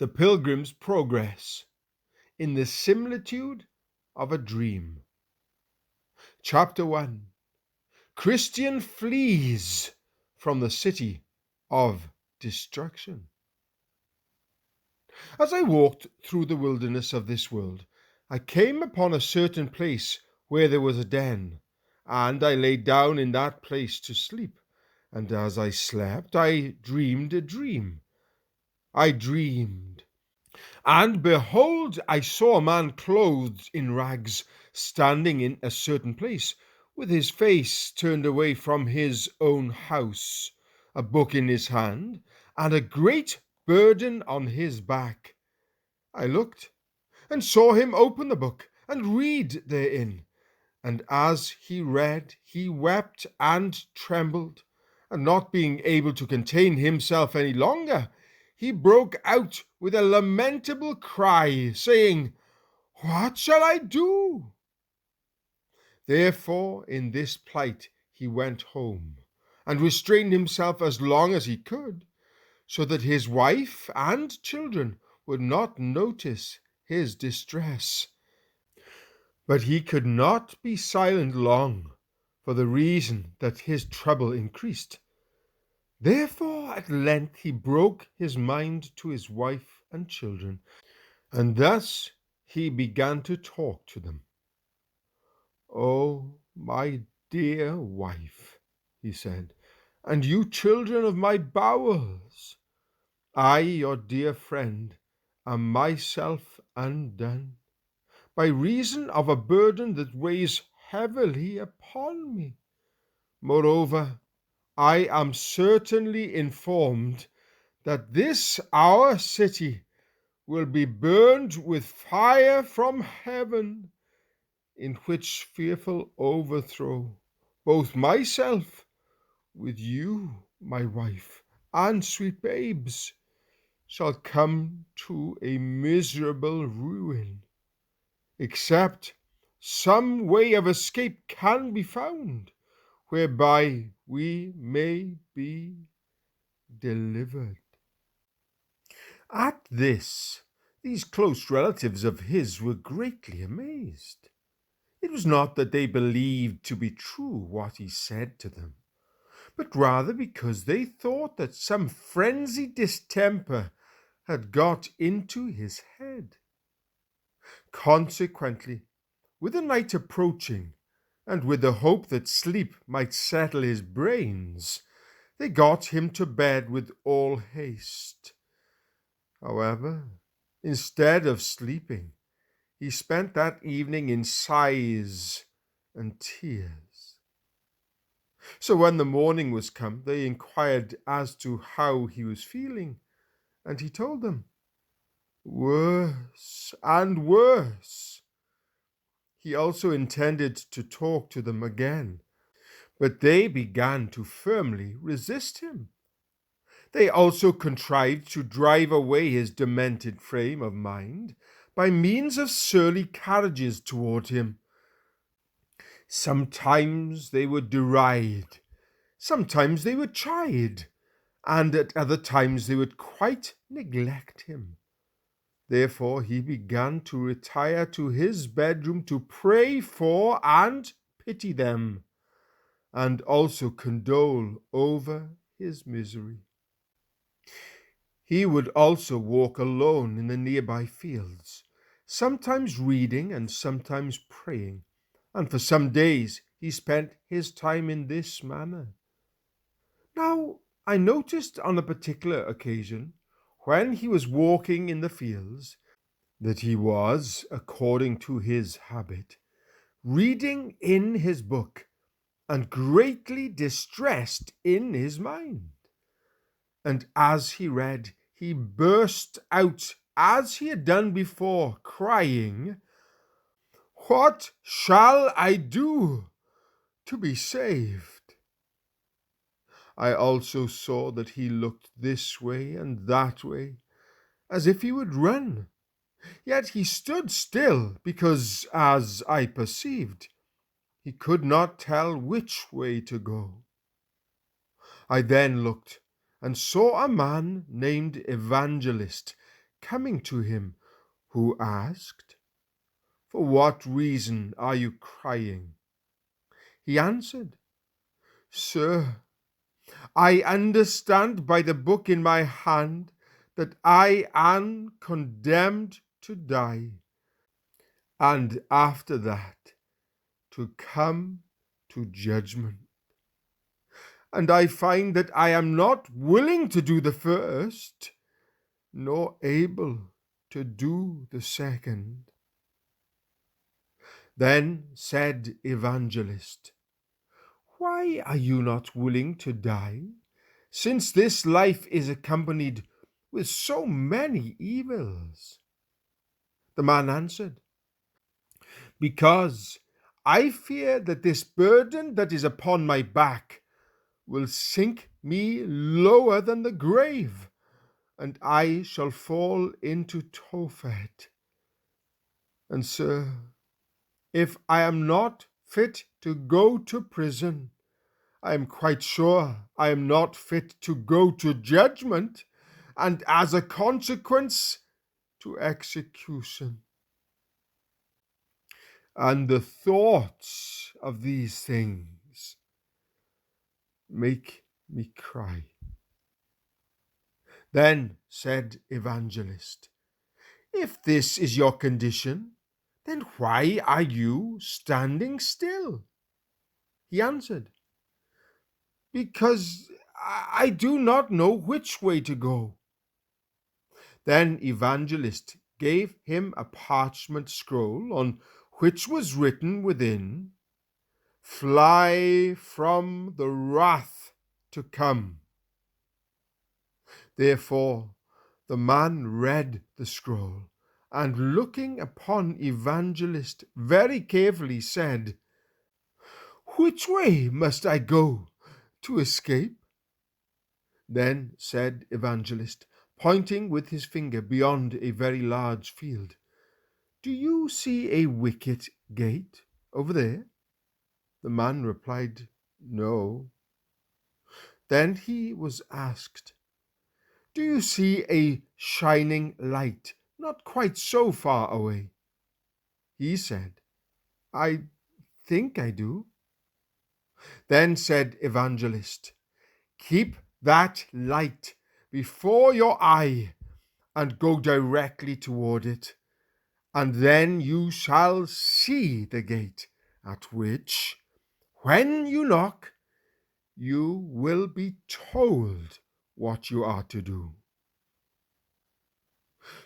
The Pilgrim's Progress in the Similitude of a Dream. Chapter 1. Christian flees from the city of destruction. As I walked through the wilderness of this world, I came upon a certain place where there was a den, and I lay down in that place to sleep. And as I slept, I dreamed a dream. I dreamed, and behold, I saw a man clothed in rags, standing in a certain place, with his face turned away from his own house, a book in his hand, and a great burden on his back. I looked, and saw him open the book, and read therein. And as he read, he wept and trembled, and not being able to contain himself any longer, he broke out with a lamentable cry, saying, "What shall I do?" Therefore, in this plight, he went home, and restrained himself as long as he could, so that his wife and children would not notice his distress. But he could not be silent long, for the reason that his trouble increased. Therefore at length he broke his mind to his wife and children, and thus he began to talk to them. "Oh, my dear wife," he said, "and you children of my bowels, I, your dear friend, am myself undone, by reason of a burden that weighs heavily upon me. Moreover, I am certainly informed that this our city will be burned with fire from heaven, in which fearful overthrow both myself, with you, my wife, and sweet babes, shall come to a miserable ruin, except some way of escape can be found, whereby we may be delivered." At this, these close relatives of his were greatly amazed. It was not that they believed to be true what he said to them, but rather because they thought that some frenzied distemper had got into his head. Consequently, with the night approaching, and with the hope that sleep might settle his brains, they got him to bed with all haste. However, instead of sleeping, he spent that evening in sighs and tears. So when the morning was come, they inquired as to how he was feeling, and he told them, "Worse and worse." He also intended to talk to them again, but they began to firmly resist him. They also contrived to drive away his demented frame of mind by means of surly carriages toward him. Sometimes they would deride, sometimes they would chide, and at other times they would quite neglect him. Therefore he began to retire to his bedroom to pray for and pity them, and also condole over his misery. He would also walk alone in the nearby fields, sometimes reading and sometimes praying, and for some days he spent his time in this manner. Now I noticed on a particular occasion, when he was walking in the fields, that he was, according to his habit, reading in his book, and greatly distressed in his mind. And as he read, he burst out, as he had done before, crying, "What shall I do to be saved?" I also saw that he looked this way and that way, as if he would run. Yet he stood still, because, as I perceived, he could not tell which way to go. I then looked and saw a man named Evangelist coming to him, who asked, "For what reason are you crying?" He answered, "Sir, I understand by the book in my hand that I am condemned to die, and after that to come to judgment. And I find that I am not willing to do the first, nor able to do the second." Then said Evangelist, "Why are you not willing to die, since this life is accompanied with so many evils?" The man answered, "Because I fear that this burden that is upon my back will sink me lower than the grave, and I shall fall into Tophet. And sir, if I am not fit to go to prison, I am quite sure I am not fit to go to judgment, and as a consequence to execution. And the thoughts of these things make me cry." Then said Evangelist, "If this is your condition, then why are you standing still?" He answered, "Because I do not know which way to go." Then Evangelist gave him a parchment scroll on which was written within, "Fly from the wrath to come." Therefore the man read the scroll, and looking upon Evangelist very carefully said, "Which way must I go to escape?" Then said Evangelist, pointing with his finger beyond a very large field, "Do you see a wicket gate over there?" The man replied, "No." Then he was asked, "Do you see a shining light not quite so far away?" He said, "I think I do." Then said Evangelist, "Keep that light before your eye and go directly toward it, and then you shall see the gate, at which, when you knock, you will be told what you are to do."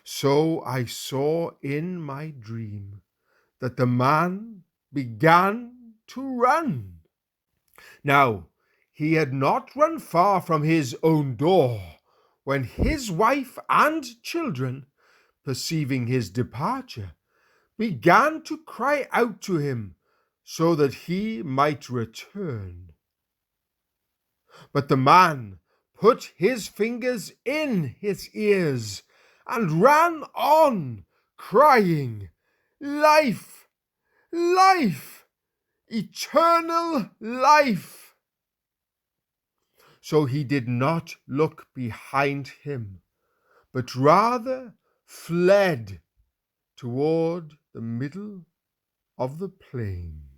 So I saw in my dream that the man began to run. Now, he had not run far from his own door when his wife and children, perceiving his departure, began to cry out to him so that he might return. But the man put his fingers in his ears and ran on, crying, "Life, life, eternal life." So he did not look behind him, but rather fled toward the middle of the plain.